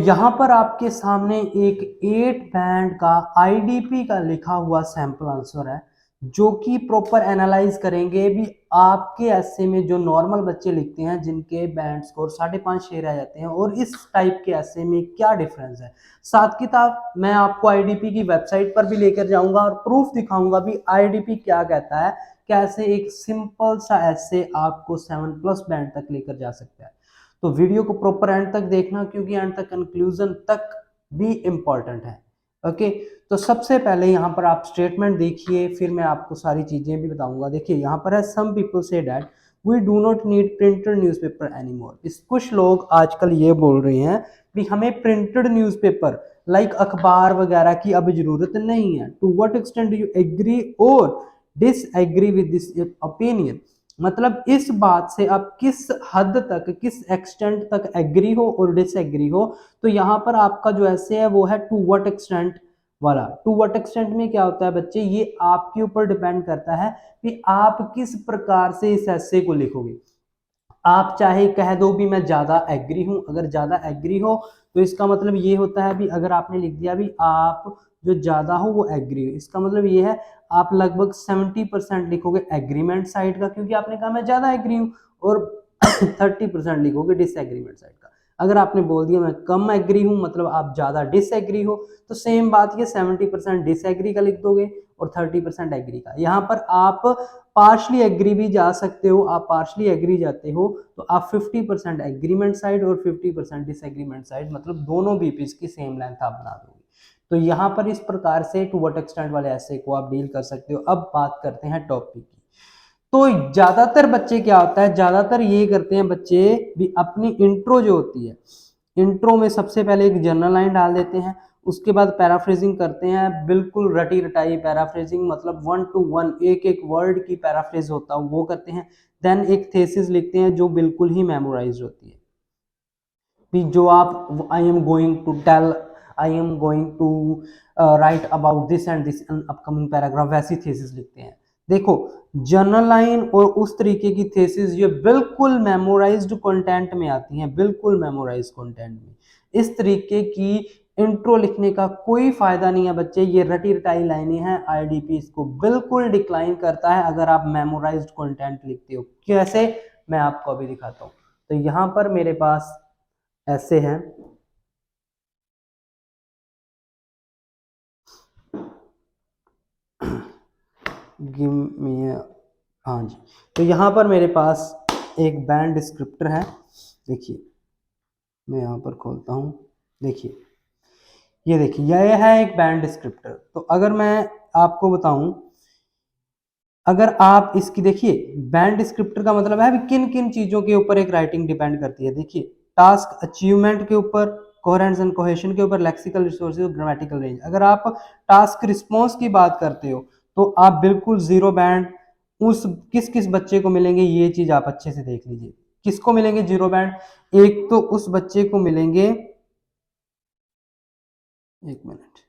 यहाँ पर आपके सामने एक 8 बैंड का आईडीपी का लिखा हुआ सैंपल आंसर है, जो कि प्रॉपर एनालाइज करेंगे भी आपके ऐसे में जो नॉर्मल बच्चे लिखते हैं जिनके बैंड स्कोर 5.5-6 रह जाते हैं और इस टाइप के ऐसे में क्या डिफरेंस है। साथ किताब मैं आपको आईडीपी की वेबसाइट पर भी लेकर जाऊंगा और प्रूफ दिखाऊंगा भी आईडीपी क्या कहता है, कैसे एक सिंपल सा ऐसे आपको 7+ बैंड तक लेकर जा सकता है। तो वीडियो को प्रॉपर एंड तक देखना, क्योंकि एंड तक कंक्लूजन तक भी इंपॉर्टेंट है। ओके, तो सबसे पहले यहाँ पर आप स्टेटमेंट देखिए, फिर मैं आपको सारी चीजें भी बताऊंगा। देखिए यहाँ पर है, some people say that we do not need printed newspaper anymore. इस कुछ लोग आजकल ये बोल रहे हैं कि हमें प्रिंटेड न्यूज़पेपर लाइक अखबार वगैरह की अब जरूरत नहीं है। To what extent you agree और डिसएग्री विद दिस ओपिनियन, मतलब इस बात से आप किस हद तक, किस एक्सटेंट तक एग्री हो और डिसएग्री हो। तो यहाँ पर आपका जो ऐसे है वो है टू व्हाट एक्सटेंट वाला। टू व्हाट एक्सटेंट में क्या होता है बच्चे, ये आपके ऊपर डिपेंड करता है कि आप किस प्रकार से इस ऐसे को लिखोगे। आप चाहे कह दो भी मैं ज्यादा एग्री हूं, अगर ज्यादा एग्री हो तो इसका मतलब ये होता है भी, अगर आपने लिख दिया भी आप जो ज्यादा हो वो एग्री हो, इसका मतलब ये है आप लगभग 70% लिखोगे एग्रीमेंट साइड का, क्योंकि आपने कहा मैं ज्यादा एग्री हूं, और 30% लिखोगे डिसएग्रीमेंट साइड का। अगर आपने बोल दिया मैं कम एग्री हूं, मतलब आप ज्यादा डिसएग्री हो, तो सेम बात ये 70% डिसएग्री का लिख दोगे और 30% एग्री का। यहाँ पर आप पार्शली एग्री भी जा सकते हो, आप पार्शली एग्री जाते हो तो आप 50% एग्रीमेंट साइड और 50% डिसएग्रीमेंट साइड, मतलब दोनों बीपीज की सेम लेंथ आप बना दोगे। तो यहाँ पर इस प्रकार से टू व्हाट एक्सटेंट वाले ऐसे को आप डील कर सकते हो। अब बात करते हैं टॉपिक की। तो ज्यादातर बच्चे क्या होता है, ज्यादातर ये करते हैं बच्चे भी, अपनी इंट्रो जो होती है, इंट्रो में सबसे पहले एक जनरल लाइन डाल देते हैं, उसके बाद पैराफ्रेजिंग करते हैं, बिल्कुल रटी रटाई पैराफ्रेजिंग, मतलब 1 to 1 एक एक वर्ड की पैराफ्रेज होता है वो करते हैं। देन एक थेसिस लिखते हैं जो बिल्कुल ही मेमोराइज होती है, भी जो आप I am going to tell, I am going to write about this and this upcoming paragraph, वैसी थेसिस लिखते हैं। देखो जनरल लाइन और उस तरीके की थेसिस ये बिल्कुल मेमोराइज्ड कंटेंट में आती हैं, बिल्कुल मेमोराइज्ड कंटेंट में। इस तरीके की इंट्रो लिखने का कोई फायदा नहीं है बच्चे, ये रटी रटाई लाइनें हैं, आईडीपी इसको बिल्कुल डिक्लाइन करता है अगर आप मेमोराइज्ड कंटेंट लिखते हो। कैसे, मैं आपको अभी दिखाता हूँ। तो यहाँ पर मेरे पास ऐसे हैं, गिव मी, हाँ जी, तो यहाँ पर मेरे पास एक बैंड डिस्क्रिप्टर है। देखिए मैं यहाँ पर खोलता हूँ, देखिए ये देखिए यह है एक बैंड डिस्क्रिप्टर। तो अगर मैं आपको बताऊं, अगर आप इसकी देखिए, बैंड डिस्क्रिप्टर का मतलब है किन किन चीजों के ऊपर एक राइटिंग डिपेंड करती है। देखिए टास्क अचीवमेंट के ऊपर, कोहेरेंस एंड कोहेशन के ऊपर, लेक्सिकल रिसोर्सेज और ग्रामेटिकल रेंज। अगर आप टास्क रिस्पॉन्स की बात करते हो तो आप बिल्कुल जीरो बैंड, उस किस किस बच्चे को मिलेंगे ये चीज आप अच्छे से देख लीजिए। किसको मिलेंगे जीरो बैंड, एक तो उस बच्चे को मिलेंगे, एक मिनट,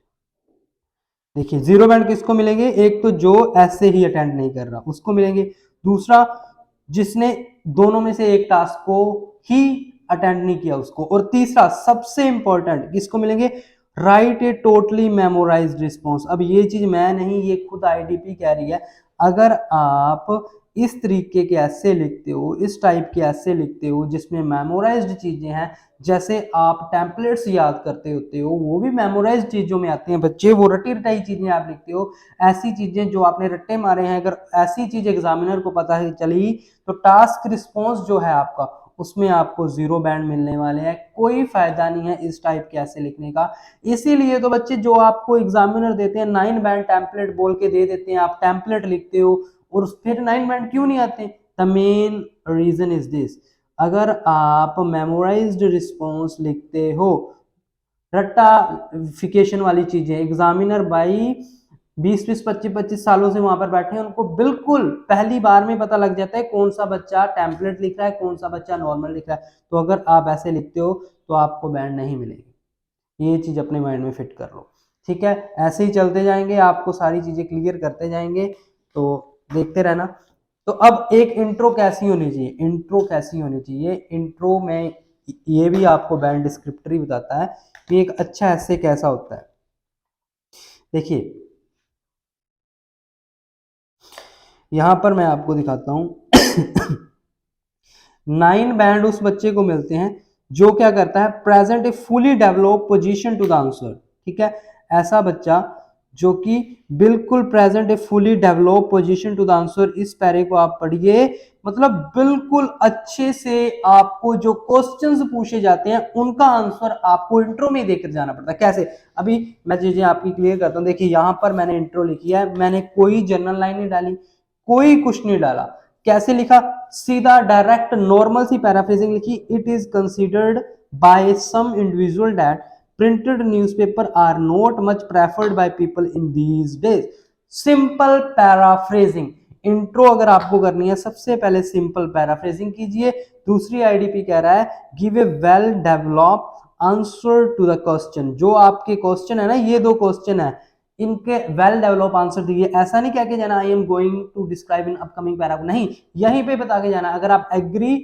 देखिए जीरो बैंड किसको मिलेंगे, एक तो जो ऐसे ही अटेंड नहीं कर रहा उसको मिलेंगे, दूसरा जिसने दोनों में से एक टास्क को ही अटेंड नहीं किया उसको, और तीसरा सबसे इंपॉर्टेंट किसको मिलेंगे, right a totally memorised response. अब ये चीज मैं नहीं, ये खुद आईडीपी कह रही है। अगर आप इस तरीके के ऐसे लिखते हो, इस टाइप के ऐसे लिखते हो जिसमें मेमोराइज्ड चीजें हैं, जैसे आप टेम्पलेट्स याद करते होते हो वो भी मेमोराइज चीजों में आती हैं बच्चे, वो रटी रटाई चीजें आप लिखते हो, ऐसी चीजें जो आपने रट्टे मारे हैं, अगर ऐसी चीज एग्जामिनर को पता है चली तो टास्क रिस्पॉन्स जो है आपका उसमें आपको जीरो बैंड मिलने वाले हैं। कोई फायदा नहीं है इस टाइप के ऐसे लिखने का। इसीलिए तो बच्चे जो आपको एग्जामिनर देते हैं 9 बैंड टेम्पलेट बोल के दे देते हैं, आप टेम्पलेट लिखते हो और फिर 9 बैंड क्यों नहीं आते। The main reason is this, अगर आप मेमोराइज्ड रिस्पॉन्स लिखते हो, रट्टाफिकेशन वाली चीजें, एग्जामिनर भाई 20-25 सालों से वहां पर बैठे हैं, उनको बिल्कुल पहली बार में पता लग जाता है कौन सा बच्चा टेम्पलेट लिख रहा है, कौन सा बच्चा नॉर्मल लिख रहा है। तो अगर आप ऐसे लिखते हो तो आपको बैंड नहीं मिलेगी, ये चीज अपने माइंड में फिट कर लो। ठीक है, ऐसे ही चलते जाएंगे, आपको सारी चीजें क्लियर करते जाएंगे, तो देखते रहना। तो अब एक इंट्रो कैसी होनी चाहिए, इंट्रो कैसी होनी चाहिए, इंट्रो में ये भी आपको बैंड डिस्क्रिप्टर ही बताता है कि एक अच्छा ऐसे कैसा होता है। देखिए यहां पर मैं आपको दिखाता हूं 9 बैंड उस बच्चे को मिलते हैं जो क्या करता है, present a fully develop position to the answer. ठीक है, ऐसा बच्चा जो कि बिल्कुल present a fully develop position to the answer, इस पैरे को आप पढ़िए, मतलब बिल्कुल अच्छे से आपको जो क्वेश्चंस पूछे जाते हैं उनका आंसर आपको इंट्रो में देकर जाना पड़ता है। कैसे, अभी मैं चीजें आपकी क्लियर करता हूं। देखिए यहां पर मैंने इंट्रो लिखी है, मैंने कोई जनरल लाइन नहीं डाली, कोई कुछ नहीं डाला। कैसे लिखा, सीधा डायरेक्ट नॉर्मल सी पैराफ्रेजिंग लिखी। It is considered by some individual that printed newspaper are not much preferred by people in these days. Simple paraphrasing, intro अगर आपको करनी है सबसे पहले सिंपल पैराफ्रेजिंग कीजिए। दूसरी आईडीपी कह रहा है give a well developed answer to the question. जो आपके क्वेश्चन है ना, ये दो क्वेश्चन है, इनके वेल डेवलप आंसर दीजिए। ऐसा नहीं कह के जाना I am going to describe in upcoming paragraph, नहीं, यहीं पे बता के जाना। अगर आप एग्री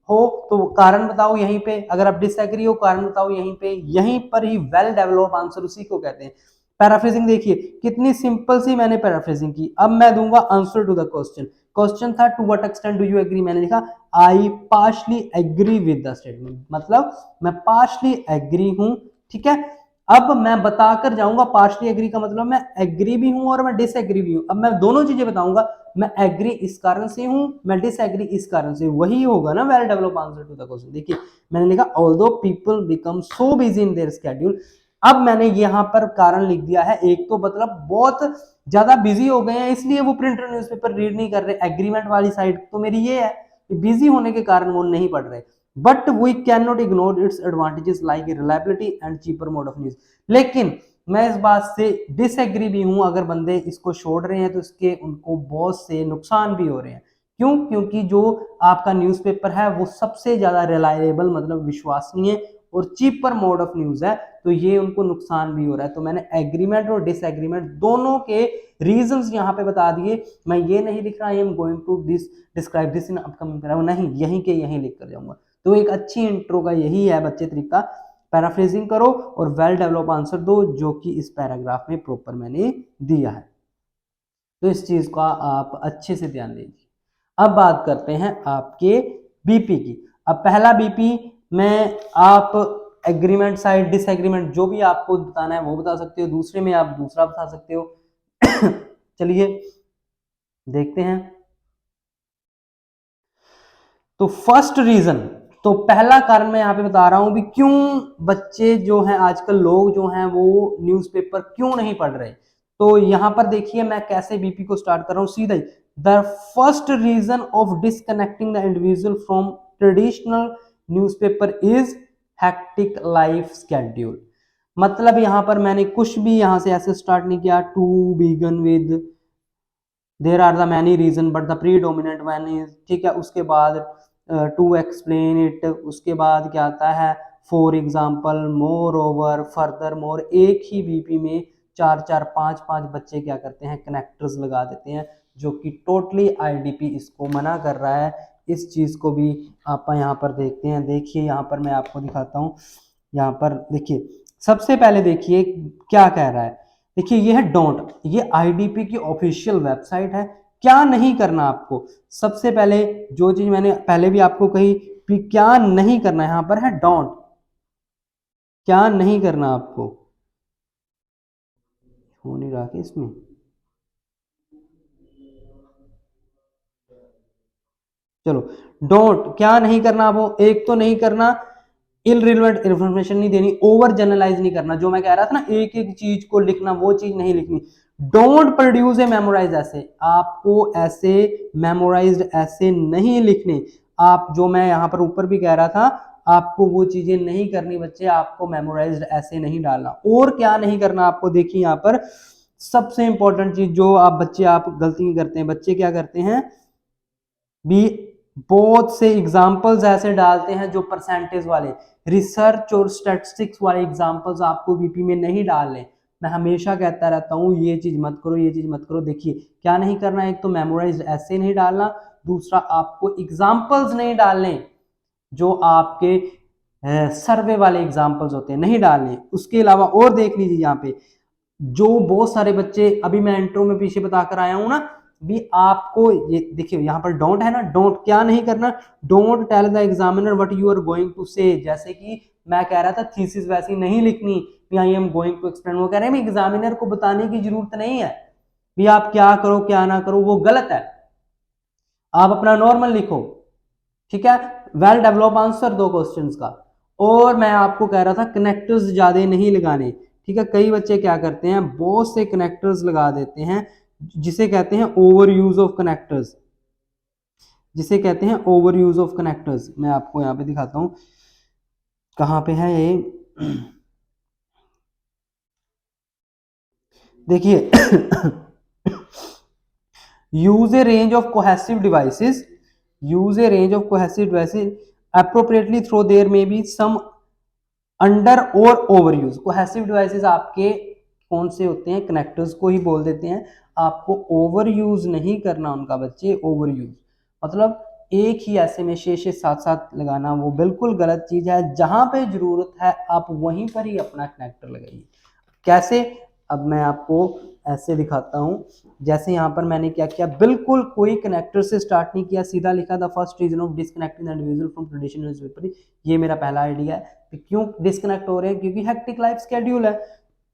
हो तो कारण बताओ यहीं पे, अगर आप डिसएग्री हो कारण बताओ यहीं पे। यहीं पर ही वेल डेवलप आंसर उसी को कहते हैं। पैराफ्रेजिंग देखिए कितनी सिंपल सी मैंने पैराफ्रेजिंग की। अब मैं दूंगा answer to the question. Question था to what extent do you agree, मैंने लिखा I partially agree with the statement, मतलब मैं पार्शली एग्री हूं। ठीक है, अब मैं बताकर जाऊंगा पार्शली एग्री का मतलब मैं एग्री भी हूं और मैं डिसएग्री भी हूं। अब मैं दोनों चीजें बताऊंगा, मैं एग्री इस कारण से हूं, मैं डिसएग्री इस कारण से, वही होगा ना well develop answer to the question. देखिए मैंने लिखा although people become so busy in their schedule. अब मैंने यहां पर कारण लिख दिया है, एक तो मतलब बहुत ज्यादा बिजी हो गए हैं इसलिए वो प्रिंटर न्यूज़पेपर रीड नहीं कर रहे। एग्रीमेंट वाली साइड तो मेरी ये है, बिजी होने के कारण वो नहीं पढ़ रहे। But we can not ignore its advantages like reliability and cheaper mode of news. लेकिन मैं इस बात से डिसएग्री भी हूं, अगर बंदे इसको छोड़ रहे हैं तो इसके उनको बहुत से नुकसान भी हो रहे हैं। क्यों, क्योंकि जो आपका न्यूज़पेपर है वो सबसे ज्यादा रिलायबल मतलब विश्वसनीय और चीपर मोड ऑफ न्यूज है, तो ये उनको नुकसान भी हो रहा है। तो मैंने एग्रीमेंट और डिसएग्रीमेंट दोनों के रीजंस यहाँ पे बता दिए। मैं ये नहीं लिख रहा I am going to describe this in upcoming paragraph, नहीं, यहीं के यहीं लिख कर जाऊंगा। तो एक अच्छी इंट्रो का यही है बच्चे तरीका, पैराफ्रेजिंग करो और वेल डेवलप आंसर दो, जो कि इस पैराग्राफ में प्रॉपर मैंने दिया है। तो इस चीज का आप अच्छे से ध्यान दीजिए। अब बात करते हैं आपके बीपी की। अब पहला बीपी में आप एग्रीमेंट साइड डिसएग्रीमेंट जो भी आपको बताना है वो बता सकते हो, दूसरे में आप दूसरा बता सकते हो। चलिए देखते हैं। तो फर्स्ट रीजन, तो पहला कारण मैं यहाँ पे बता रहा हूं भी क्यों बच्चे जो हैं आजकल लोग जो हैं वो न्यूज़पेपर क्यों नहीं पढ़ रहे। तो यहां पर देखिए मैं कैसे बीपी को स्टार्ट कर रहा हूं सीधा ही। The first reason of disconnecting the individual from traditional newspaper is hectic life schedule. मतलब यहां पर मैंने कुछ भी यहां से ऐसे स्टार्ट नहीं किया to begin with there are the many reason but the predominant one is, ठीक है, उसके बाद टू एक्सप्लेन इट, उसके बाद क्या आता है for example, more over, further more. एक ही बीपी में चार चार पांच पांच बच्चे क्या करते हैं कनेक्टर्स लगा देते हैं, जो कि टोटली आईडीपी इसको मना कर रहा है। इस चीज को भी आप यहाँ पर देखते हैं। देखिए यहाँ पर मैं आपको दिखाता हूँ, यहाँ पर देखिए सबसे पहले देखिए क्या कह रहा है। देखिए ये है डोंट, ये आईडीपी की ऑफिशियल वेबसाइट है। क्या नहीं करना आपको, सबसे पहले जो चीज मैंने पहले भी आपको कही कि क्या नहीं करना, यहां पर है डोंट, क्या नहीं करना आपको। हो नहीं रहा कि इसमें, चलो डोंट, क्या नहीं करना आपको, एक तो नहीं करना इलरिलेवेंट इंफॉर्मेशन नहीं देनी, ओवर जनरलाइज नहीं करना। जो मैं कह रहा था ना एक एक चीज को लिखना, वो चीज नहीं लिखनी। डोंट प्रोड्यूस ए मेमोराइज ऐसे, आपको ऐसे मेमोराइज्ड ऐसे नहीं लिखने। आप जो मैं यहाँ पर ऊपर भी कह रहा था, आपको वो चीजें नहीं करनी बच्चे, आपको मेमोराइज्ड ऐसे नहीं डालना। और क्या नहीं करना आपको, देखिए यहाँ पर सबसे इंपॉर्टेंट चीज जो आप बच्चे आप गलती करते हैं, बच्चे क्या करते हैं भी बहुत से एग्जाम्पल्स ऐसे डालते हैं जो परसेंटेज वाले, रिसर्च और स्टैटिस्टिक्स वाले एग्जाम्पल्स आपको बीपी में नहीं डालने। मैं हमेशा कहता रहता हूँ ये चीज मत करो, ये चीज मत करो। देखिए क्या नहीं करना, एक तो मेमोराइज ऐसे नहीं डालना, दूसरा आपको एग्जाम्पल्स नहीं डालने जो आपके सर्वे वाले एग्जाम्पल्स होते हैं नहीं डालने। उसके अलावा और देख लीजिए यहाँ पे जो बहुत सारे बच्चे, अभी मैं इंट्रो में पीछे बताकर आया हूं ना भी, आपको ये देखिए यहाँ पर डोंट है ना, डोंट क्या नहीं करना, don't tell the examiner what you are going to say. जैसे कि मैं कह रहा था थीसिस वैसी नहीं लिखनी भी I am going to explain, वो कह रहे हैं एग्जामिनर को बताने की जरूरत नहीं है भी आप क्या करो क्या ना करो, वो गलत है, आप अपना नॉर्मल लिखो, ठीक है। वेल डेवलप आंसर दो क्वेश्चंस का। और मैं आपको कह रहा था कनेक्टर्स ज्यादा नहीं लगाने, ठीक है। कई बच्चे क्या करते हैं, बहुत से कनेक्टर्स लगा देते हैं, जिसे कहते हैं ओवर यूज ऑफ कनेक्टर्स, जिसे कहते हैं ओवर यूज ऑफ कनेक्टर्स। मैं आपको यहाँ पे दिखाता हूं कहाँ पे है ये, देखिए use a range of cohesive devices, use a range of cohesive devices appropriately through there may be some under or overuse। cohesive devices आपके कौन से होते हैं, कनेक्टर्स को ही बोल देते हैं। आपको ओवर यूज नहीं करना उनका बच्चे, ओवर यूज मतलब एक ही ऐसे में शेष साथ साथ लगाना, वो बिल्कुल गलत चीज है। जहां पे जरूरत है आप वहीं पर ही अपना कनेक्टर लगाइए। कैसे, अब मैं आपको ऐसे दिखाता हूं, जैसे यहां पर मैंने क्या किया, बिल्कुल कोई कनेक्टर से स्टार्ट नहीं किया, सीधा लिखा the first reason of disconnecting the individual from traditional newspaper. ये मेरा पहला आइडिया है। क्यों डिस्कनेक्ट हो रहे हैं, क्योंकि हेक्टिक लाइफ स्केड्यूल है।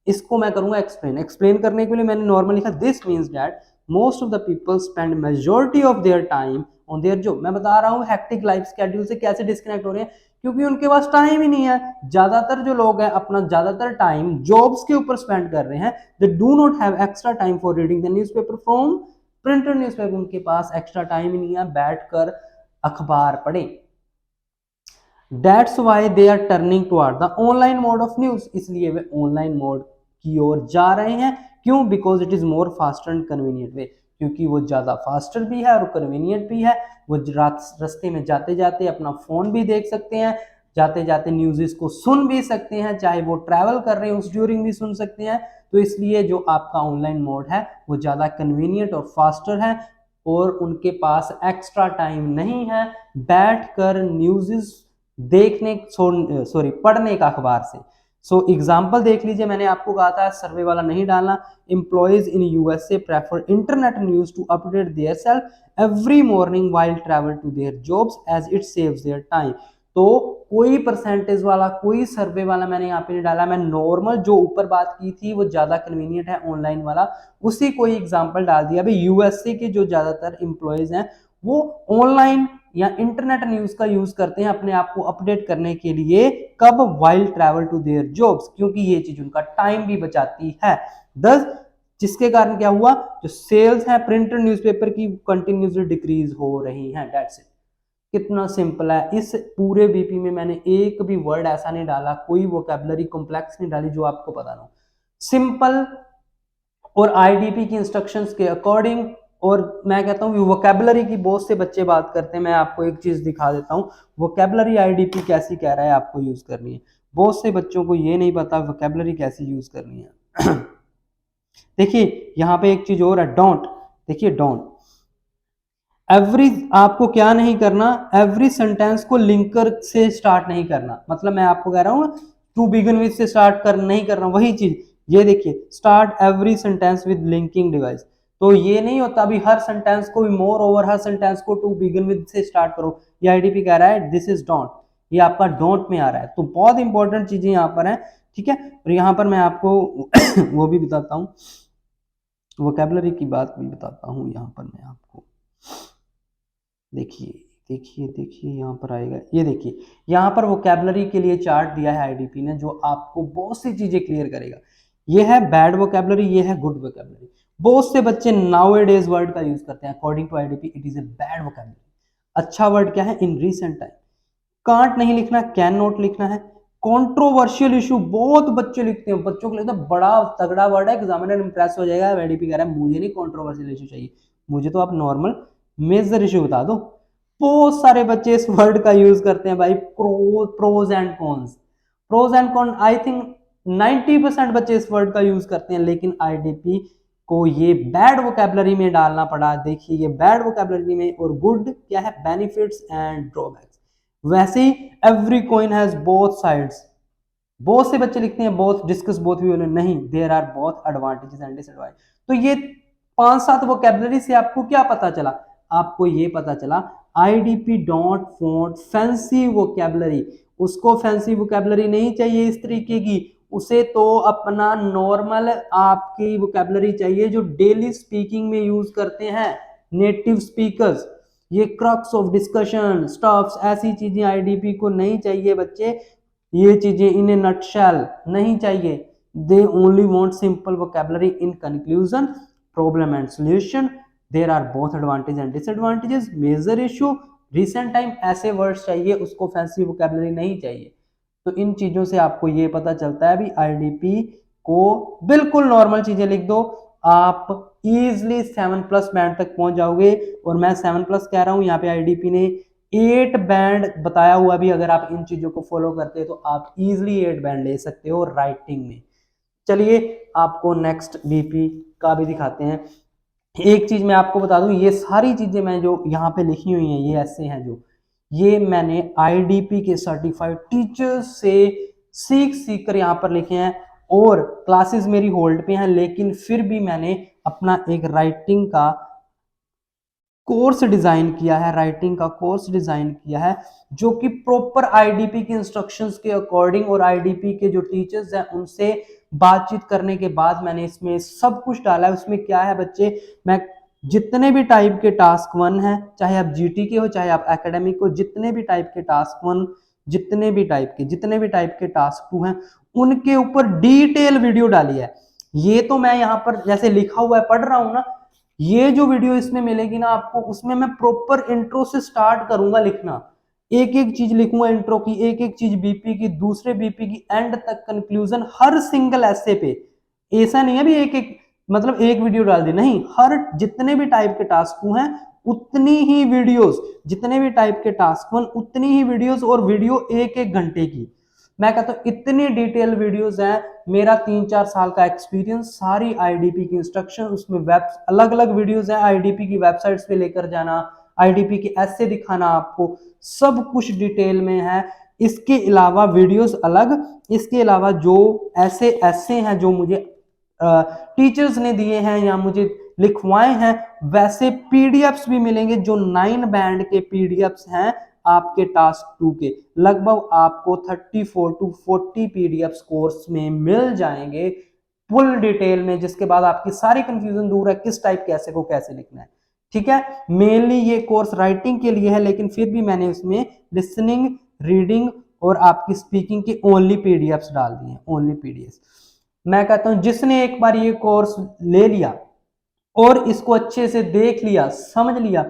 इसको मैं करूंगा एक्सप्लेन, एक्सप्लेन करने के लिए मैंने नॉर्मल लिखा this means that most of the people spend majority of their time on their job. मैं बता रहा हूं हेक्टिक लाइफ स्केड्यूल से कैसे डिस्कनेक्ट हो रहे हैं, क्योंकि उनके पास टाइम ही नहीं है। ज्यादातर जो लोग हैं अपना ज्यादातर टाइम जॉब्स के ऊपर स्पेंड कर रहे हैं। They do not have extra time for reading the newspaper from printed newspaper. उनके पास एक्स्ट्रा टाइम ही नहीं है बैठकर अखबार पढ़े। That's why they are turning toward the online mode of news। इसलिए वे ऑनलाइन मोड की ओर जा रहे हैं। क्यों, because it is more faster and convenient way, क्योंकि वो ज्यादा फास्टर भी है और कन्वीनियंट भी है। वो रास्ते में जाते जाते अपना फोन भी देख सकते हैं, जाते जाते न्यूज़ को सुन भी सकते हैं, चाहे वो ट्रैवल कर रहे हैं उस ड्यूरिंग भी सुन सकते हैं। तो इसलिए जो आपका ऑनलाइन मोड है वो ज्यादा कन्वीनियंट और फास्टर है, और उनके पास एक्स्ट्रा टाइम नहीं है बैठकर न्यूज़ देखने, सॉरी पढ़ने का अखबार से। सो एग्जाम्पल देख लीजिए, मैंने आपको कहा था सर्वे वाला नहीं डालना। Employees in USA prefer internet news to update their self every morning while travel to their jobs as it saves their time. तो कोई परसेंटेज वाला कोई सर्वे वाला मैंने यहाँ पे नहीं डाला, मैं नॉर्मल जो ऊपर बात की थी वो ज्यादा कन्वीनियंट है ऑनलाइन वाला, उसी कोई एग्जाम्पल डाल दिया। भाई यूएसए के जो ज्यादातर एम्प्लॉयज हैं वो ऑनलाइन या इंटरनेट न्यूज का यूज करते हैं अपने आप को अपडेट करने के लिए। कब, while travel to their jobs, क्योंकि ये चीज उनका टाइम भी बचाती है। 10 जिसके कारण क्या हुआ, जो सेल्स है प्रिंटेड न्यूज़पेपर की कंटिन्यूसली डिक्रीज हो रही हैं। दैट्स इट, कितना सिंपल है। इस पूरे बीपी में मैंने एक भी वर्ड ऐसा नहीं डाला, कोई वोकैबुलरी कॉम्प्लेक्स नहीं डाली जो आपको पता ना हो। सिंपल और आईडीपी की इंस्ट्रक्शंस के अकॉर्डिंग। और मैं कहता हूँ वोकैबुलरी की बहुत से बच्चे बात करते हैं, मैं आपको एक चीज दिखा देता हूँ वोकैबुलरी आईडीपी कैसी कह रहा है आपको यूज करनी है। बहुत से बच्चों को ये नहीं पता वोकैबुलरी कैसी यूज करनी है। देखिए यहाँ पे एक चीज और है, डोंट। देखिए डोंट, एवरी आपको क्या नहीं करना, एवरी सेंटेंस को लिंकर से स्टार्ट नहीं करना। मतलब मैं आपको कह रहा हूँ टू बिगिन विद से स्टार्ट कर नहीं करना, वही चीज ये देखिए, start every sentence with linking device. तो ये नहीं होता अभी हर सेंटेंस को मोर ओवर हर सेंटेंस को टू बिगिन विद से स्टार्ट करो। ये आईडीपी कह रहा है दिस इज डोंट, ये आपका डोंट में आ रहा है। तो बहुत इंपॉर्टेंट चीजें यहाँ पर है, ठीक है। और यहाँ पर मैं आपको वो भी बताता हूँ, वोकैबुलरी की बात भी बताता हूँ। यहाँ पर मैं आपको देखिए देखिए देखिए यहाँ पर आएगा, ये देखिए यहाँ पर वोकैबुलरी के लिए चार्ट दिया है आईडीपी ने, जो आपको बहुत सी चीजें क्लियर करेगा। ये है बैड वोकैबुलरी, ये है गुड वोकैबुलरी। बहुत से बच्चे नाउअडेज वर्ड का यूज करते हैं, according to IDP it is a bad vocabulary. अच्छा वर्ड क्या है, इन रीसेंट टाइम। कांट नहीं लिखना, कैन नॉट लिखना है। कंट्रोवर्शियल इशू बहुत बच्चे लिखते हैं, बच्चों को लगता है बड़ा तगड़ा वर्ड है, एग्जामिनर इंप्रेस हो जाएगा। आईडीपी कह रहा है मुझे नहीं कंट्रोवर्शियल इशू चाहिए, मुझे तो आप नॉर्मल मेजर इशू बता दो। बहुत सारे बच्चे इस वर्ड का यूज करते हैं भाई, pros and cons. Pros and con I think 90% बच्चे इस वर्ड का यूज करते हैं, लेकिन आईडीपी को ये बैड वोकैबुलरी में डालना पड़ा। देखिए ये बैड वोकैबुलरी में, और गुड क्या है, बेनिफिट्स एंड ड्रॉबैक्स। वैसे ही every coin has both sides, बहुत से बच्चे लिखते हैं बोथ डिस्कस बोथ व्यू, नहीं, there are both advantages and disadvantage. तो ये 5-7 वोकैबुलरी से आपको क्या पता चला, आपको ये पता चला IDP don't want fancy vocabulary, उसको फैंसी वोकैबुलरी नहीं चाहिए इस तरीके की, उसे तो अपना नॉर्मल आपकी वोकैबुलरी चाहिए जो डेली स्पीकिंग में यूज करते हैं नेटिव स्पीकर्स। ये क्रक्स ऑफ डिस्कशन स्टफ्स ऐसी चीजें आईडीपी को नहीं चाहिए बच्चे, ये चीजें इन्हें नटशेल नहीं चाहिए। They only want simple vocabulary in conclusion problem and solution, there are both advantage and disadvantages, major issue recent time, ऐसे वर्ड्स चाहिए, उसको फैंसी वोकैबुलरी नहीं चाहिए। तो इन चीजों से आपको ये पता चलता है भी आईडीपी को बिल्कुल नॉर्मल चीजें लिख दो, आप इजिली 7+ बैंड तक पहुंच जाओगे। और मैं 7+ कह रहा हूं, यहाँ पे आईडीपी ने 8 बैंड बताया हुआ भी, अगर आप इन चीजों को फॉलो करते हैं तो आप इजिली 8 बैंड ले सकते हो राइटिंग में। चलिए आपको नेक्स्ट बीपी का भी दिखाते हैं। एक चीज मैं आपको बता दूं, ये सारी चीजें मैं जो यहाँ पे लिखी हुई हैं, ये ऐसे हैं जो, ये मैंने आईडीपी के सर्टिफाइड टीचर्स से सीख सीख कर यहाँ पर लिखे हैं, और क्लासेस मेरी होल्ड पे हैं, लेकिन फिर भी मैंने अपना एक राइटिंग का कोर्स डिजाइन किया है, राइटिंग का कोर्स डिजाइन किया है जो कि प्रॉपर आईडीपी के इंस्ट्रक्शंस के अकॉर्डिंग और आईडीपी के जो टीचर्स हैं उनसे बातचीत करने के बाद मैंने इसमें सब कुछ डाला है। उसमें क्या है बच्चे, मैं जितने भी टाइप के टास्क 1 है, चाहे आप जीटी के हो चाहे आप एकेडमिक हो, जितने भी टाइप के टास्क 1, जितने भी टाइप के टास्क 2 हैं, उनके ऊपर डिटेल वीडियो डाली है। ये तो मैं यहाँ पर जैसे लिखा हुआ है पढ़ रहा हूं ना, ये जो वीडियो इसमें मिलेगी ना आपको, उसमें मैं प्रॉपर इंट्रो से स्टार्ट करूंगा लिखना, एक एक चीज लिखूंगा इंट्रो की, एक एक चीज बीपी की, दूसरे बीपी की, एंड तक कंक्लूजन हर सिंगल ऐसे पे। ऐसा नहीं है भी एक एक मतलब एक वीडियो डाल दी, नहीं, हर जितने भी टाइप के टास्क हैं उतनी ही वीडियोस, जितने भी टाइप के टास्क उतनी ही वीडियोस, और वीडियो 1-1 घंटे की। मैं कहता हूँ इतनी डिटेल वीडियोस हैं, मेरा 3-4 साल का एक्सपीरियंस, सारी आईडीपी की इंस्ट्रक्शन उसमें, वेब अलग अलग वीडियोस हैं, आईडीपी की वेबसाइट्स पे लेकर जाना, आईडीपी के ऐसे दिखाना, आपको सब कुछ डिटेल में है। इसके अलावा वीडियोस अलग, इसके अलावा जो ऐसे ऐसे हैं जो मुझे टीचर्स ने दिए हैं या मुझे लिखवाए हैं, वैसे पीडीएफ्स भी मिलेंगे जो 9 बैंड के पीडीएफ्स हैं आपके टास्क 2 के। लगभग आपको 34 to 40 पीडीएफ्स कोर्स में मिल जाएंगे फुल डिटेल में, जिसके बाद आपकी सारी कंफ्यूजन दूर है किस टाइप कैसे को कैसे लिखना है। ठीक है, मेनली ये कोर्स राइटिंग के लिए है, लेकिन फिर भी मैंने उसमें लिसनिंग, रीडिंग और आपकी स्पीकिंग की ओनली पीडीएफ्स डाल दी हैं, ओनली पीडीएफ्स। मैं कहता हूं जिसने एक बार ये कोर्स ले लिया और इसको अच्छे से देख लिया, समझ लिया,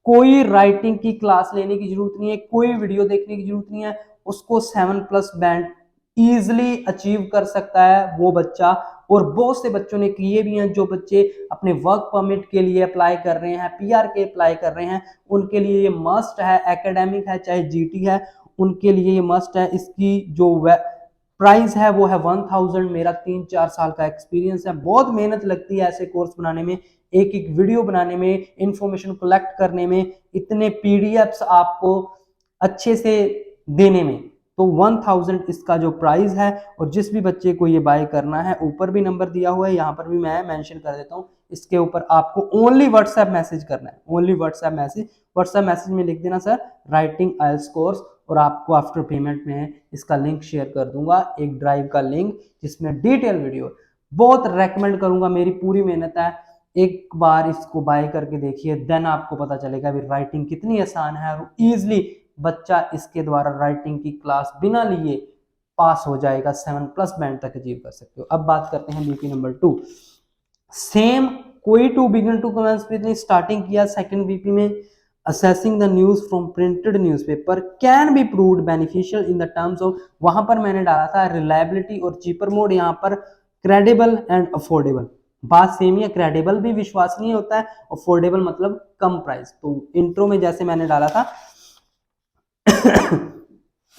कोई राइटिंग की क्लास लेने की जरूरत नहीं है, कोई वीडियो देखने की जरूरत नहीं है, उसको 7+ बैंड इजिली अचीव कर सकता है वो बच्चा। और बहुत से बच्चों ने किए भी हैं, जो बच्चे अपने वर्क परमिट के लिए अप्लाई कर रहे हैं, पीआर के अप्लाई कर रहे हैं, उनके लिए ये मस्ट है, एकेडमिक है चाहे जीटी है, उनके लिए ये मस्ट है। इसकी जो प्राइस है वो है 1000। मेरा 3-4 साल का एक्सपीरियंस है, बहुत मेहनत लगती है ऐसे कोर्स बनाने में, एक एक वीडियो बनाने में, इंफॉर्मेशन कलेक्ट करने में, इतने पीडीएफ्स आपको अच्छे से देने में। तो 1000 इसका जो प्राइस है, और जिस भी बच्चे को ये बाय करना है, ऊपर भी नंबर दिया हुआ है, यहाँ पर भी मैं मेंशन कर देता हूँ, इसके ऊपर आपको ओनली व्हाट्सएप मैसेज करना है, ओनली व्हाट्सएप मैसेज में लिख देना सर राइटिंग आइल्स कोर्स, और आपको आफ्टर पेमेंट में इसका लिंक शेयर कर दूंगा, एक ड्राइव का लिंक जिसमें डिटेल वीडियो। बहुत रेकमेंड करूंगा, मेरी पूरी मेहनत है, एक बार इसको बाय करके देखिए, देन आपको पता चलेगा भी राइटिंग कितनी आसान है, और इजिली बच्चा इसके द्वारा राइटिंग की क्लास बिना लिए पास हो जाएगा, 7+ बैंड तक अचीव कर सकते हो। अब बात करते हैं बीपी नंबर 2। सेम कोई टू बिगिन टू कमेंस ने स्टार्टिंग किया सेकंड बीपी में, assessing the news from printed newspaper can be proved beneficial in the terms of, वहां पर मैंने डाला था reliability और cheaper mode, यहाँ पर credible and affordable। बात सेम ही है, credible भी विश्वसनीय होता है, affordable मतलब कम प्राइस। तो इंट्रो में जैसे मैंने डाला था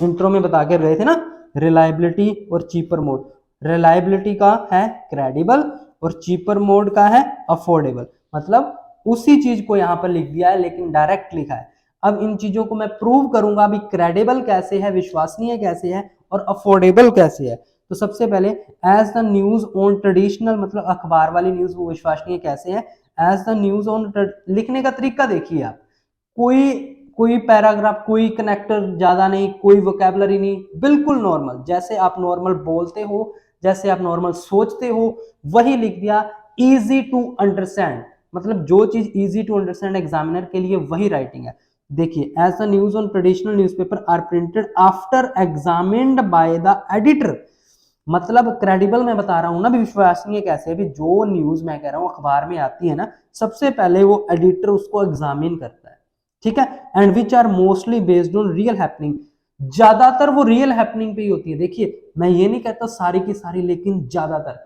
इंट्रो में बता के गए थे ना, रिलायबिलिटी और चीपर मोड, रिलायबिलिटी का है क्रेडिबल और चीपर मोड का है अफोर्डेबल, मतलब उसी चीज को यहाँ पर लिख दिया है लेकिन डायरेक्ट लिखा है। अब इन चीजों को मैं प्रूव करूंगा अभी क्रेडिबल कैसे है, विश्वसनीय कैसे है और अफोर्डेबल कैसे है। तो सबसे पहले as the news on traditional, मतलब अखबार वाली न्यूज वो विश्वसनीय कैसे है। एज द न्यूज ऑन, लिखने का तरीका देखिए आप, कोई कोई पैराग्राफ, कोई कनेक्टर ज्यादा नहीं, कोई वोकैबुलरी नहीं, बिल्कुल नॉर्मल, जैसे आप नॉर्मल बोलते हो, जैसे आप नॉर्मल सोचते हो वही लिख दिया। इजी टू अंडरस्टैंड, मतलब जो चीज इजी टू अंडरस्टैंड एग्जामिनर के लिए वही राइटिंग है। देखिए as the news on traditional newspaper are printed after examined by the editor, मतलब क्रेडिबल मैं बता रहा हूं ना भी, विश्वसनीय कैसे भी, जो न्यूज मैं कह रहा हूं अखबार में आती है ना, सबसे पहले वो एडिटर उसको एग्जामिन करता है, ठीक है। And which are mostly based on real happening, ज्यादातर वो रियल हैपनिंग पे ही होती है। देखिए मैं ये नहीं कहता सारी की सारी, लेकिन ज्यादातर।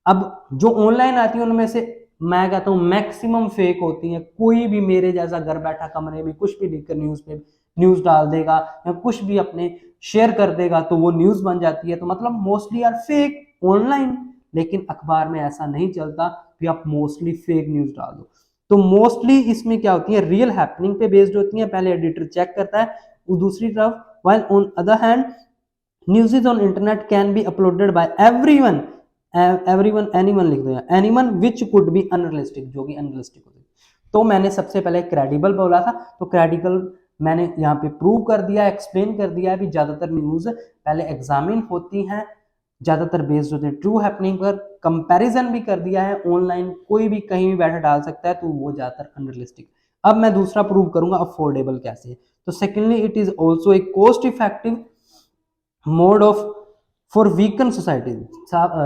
अब जो ऑनलाइन आती है उनमें से मैं कहता हूँ मैक्सिमम फेक होती है। कोई भी मेरे जैसा घर बैठा कमरे में कुछ भी लिखकर न्यूज पे न्यूज डाल देगा या कुछ भी अपने शेयर कर देगा तो वो न्यूज बन जाती है। तो मतलब मोस्टली आर फेक ऑनलाइन, लेकिन अखबार में ऐसा नहीं चलता कि आप मोस्टली फेक न्यूज डाल दो। तो मोस्टली इसमें क्या होती है, रियल हैपनिंग पे बेस्ड होती है, पहले एडिटर चेक करता है। दूसरी तरफ while on other hand news is on internet can be uploaded by everyone, everyone anyone लिख दो, anyone which could be unrealistic, जो कि अनरियलिस्टिक होती है। तो मैंने सबसे पहले क्रेडिबल बोला था, तो क्रेडिबल मैंने यहाँ पे प्रूव कर दिया, एक्सप्लेन कर दिया है भी ज्यादातर न्यूज पहले एग्जामिन होती हैं, ज्यादातर बेस्ड होते हैं ट्रू हैपनिंग पर। कंपैरिजन भी कर दिया है, ऑनलाइन कोई भी कहीं भी बैठा डाल सकता है तो वो ज्यादातर अनरियलिस्टिक। अब मैं दूसरा प्रूव करूंगा अफोर्डेबल कैसे। तो secondly it is also a cost effective mode of for weaken societies,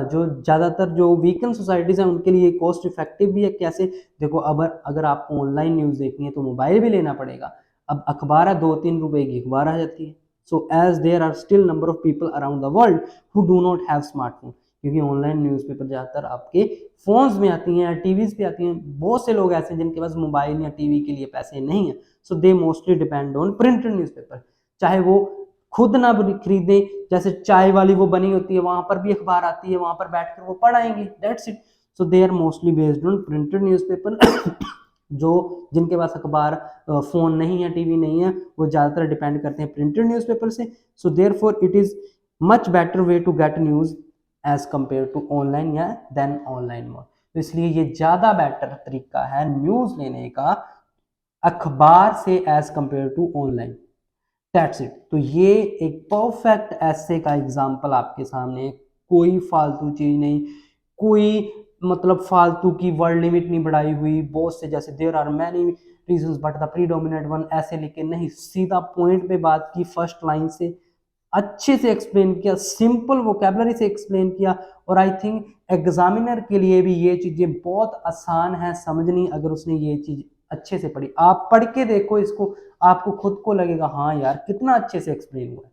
जो ज्यादातर जो वीकन सोसाइटीज हैं उनके लिए कॉस्ट इफेक्टिव भी है। कैसे, देखो अब अगर आपको ऑनलाइन न्यूज देखनी है तो मोबाइल भी लेना पड़ेगा। अब अखबार है 2-3 रुपए की अखबार आ जाती है। So as there are still number of people around the world who do not have smartphone, क्योंकि ऑनलाइन न्यूज़पेपर ज्यादातर आपके फोन्स में आती हैं, टीवीज पे आती हैं। बहुत से लोग ऐसे हैं जिनके पास मोबाइल या टीवी के लिए पैसे नहीं है, so they mostly depend on printed newspaper. चाहे वो खुद ना खरीदे, जैसे चाय वाली वो बनी होती है वहां पर भी अखबार आती है, वहां पर बैठकर वो पढ़ाएंगे, that's it. So they are mostly based on printed newspaper. जो जिनके पास अखबार, फोन नहीं है, टीवी नहीं है, वो ज्यादातर डिपेंड करते हैं प्रिंटेड न्यूज़पेपर से। So therefore it is much better way to get news as compare to online या देन ऑनलाइन मोड। तो इसलिए ये ज्यादा बेटर तरीका है न्यूज लेने का अखबार से as compare to online. That's it. तो ये एक परफेक्ट ऐसे का एग्जांपल आपके सामने है। कोई फालतू चीज नहीं, कोई मतलब फालतू की वर्ड लिमिट नहीं बढ़ाई हुई, बहुत से जैसे there are many reasons but the predominant one ऐसे लिखे नहीं, सीधा पॉइंट पे बात की, फर्स्ट लाइन से अच्छे से एक्सप्लेन किया, सिंपल वोकैबुलरी से एक्सप्लेन किया। और आई थिंक एग्जामिनर के लिए भी ये चीजें बहुत आसान है समझनी, अगर उसने ये चीज अच्छे से पढ़ी। आप पढ़ के देखो इसको, आपको खुद को लगेगा हाँ यार कितना अच्छे से एक्सप्लेन हुआ है।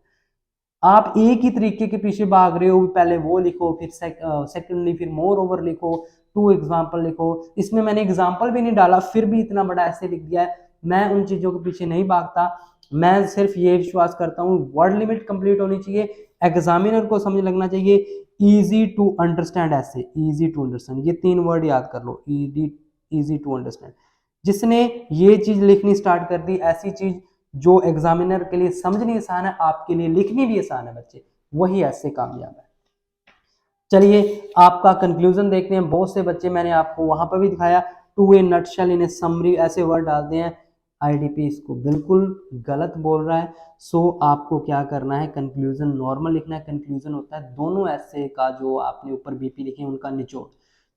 आप एक ही तरीके के पीछे भाग रहे हो, पहले वो लिखो, फिर सेकेंडली फिर मोर ओवर लिखो, टू एग्जाम्पल लिखो। इसमें मैंने एग्जाम्पल भी नहीं डाला फिर भी इतना बड़ा ऐसे लिख दिया है। मैं उन चीजों के पीछे नहीं भागता, मैं सिर्फ ये विश्वास करता हूँ वर्ड लिमिट कंप्लीट होनी चाहिए, एग्जामिनर को समझ लगना चाहिए, इजी टू अंडरस्टैंड, ऐसे इजी टू अंडरस्टैंड, ये 3 वर्ड याद कर लो, इजी टू अंडरस्टैंड। जिसने ये चीज लिखनी स्टार्ट कर दी, ऐसी चीज जो एग्जामिनर के लिए समझनी आसान है, आपके लिए लिखनी भी आसान है बच्चे, वही ऐसे कामयाब है। चलिए आपका कंक्लूजन देखते हैं। बहुत से बच्चे, मैंने आपको वहां पर भी दिखाया, to a nutshell in a summary ऐसे वर्ड डालते हैं, आईडीपी इसको बिल्कुल गलत बोल रहा है। सो आपको क्या करना है, कंक्लूजन नॉर्मल लिखना है। कंक्लूजन होता है दोनों ऐसे का जो आपने ऊपर बीपी लिखे हैं उनका निचोड़।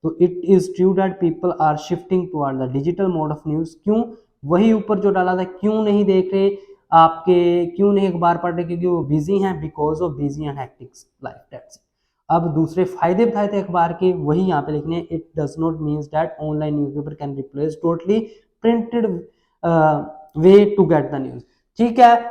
तो it is true that people are shifting toward the digital mode of news. क्यों, वही ऊपर जो डाला था, क्यों नहीं देख रहे आपके, क्यों नहीं अखबार पढ़ रहे, क्योंकि वो बिजी हैं, because of busy and hectic life, that's it. अब दूसरे फायदे बताए थे अखबार के, वही यहाँ पे लिखने। It does not means that online newspaper can replace totally printed way to get the news. ठीक है,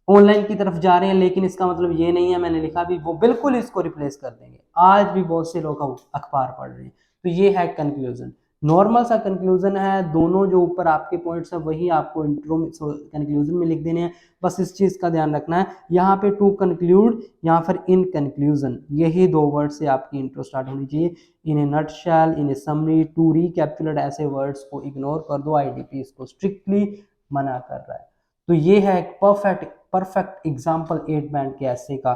ऑनलाइन की तरफ जा रहे हैं, लेकिन इसका मतलब ये नहीं है, मैंने लिखा भी, वो बिल्कुल इसको रिप्लेस कर देंगे। आज भी बहुत से लोग अखबार पढ़ रहे हैं। तो ये है कंक्लूजन, नॉर्मल सा कंक्लूजन है। दोनों जो ऊपर आपके पॉइंट्स है वही आपको इंट्रो में कंक्लूजन में लिख देने हैं। बस इस चीज का ध्यान रखना है, यहाँ पे टू कंक्लूड, यहाँ पर इन कंक्लूजन, यही 2 वर्ड से आपकी इंट्रो स्टार्ट होनी चाहिए। In a nutshell, in a summary, to recapitulate, ऐसे वर्ड्स को इग्नोर कर दो, आईडीपी इसको स्ट्रिक्टली मना कर रहा है। तो ये है एक परफेक्ट एग्जाम्पल 8 बैंड के ऐसे का।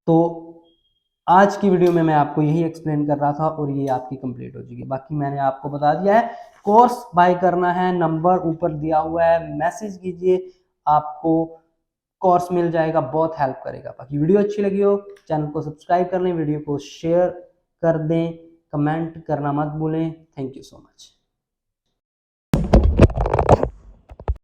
तो आज की वीडियो में मैं आपको यही एक्सप्लेन कर रहा था और ये आपकी कंप्लीट हो जाएगी। बाकी मैंने आपको बता दिया है, कोर्स बाय करना है, नंबर ऊपर दिया हुआ है, मैसेज कीजिए, आपको कोर्स मिल जाएगा, बहुत हेल्प करेगा। बाकी वीडियो अच्छी लगी हो चैनल को सब्सक्राइब कर लें, वीडियो को शेयर कर दें, कमेंट करना मत भूलें। Thank you so much.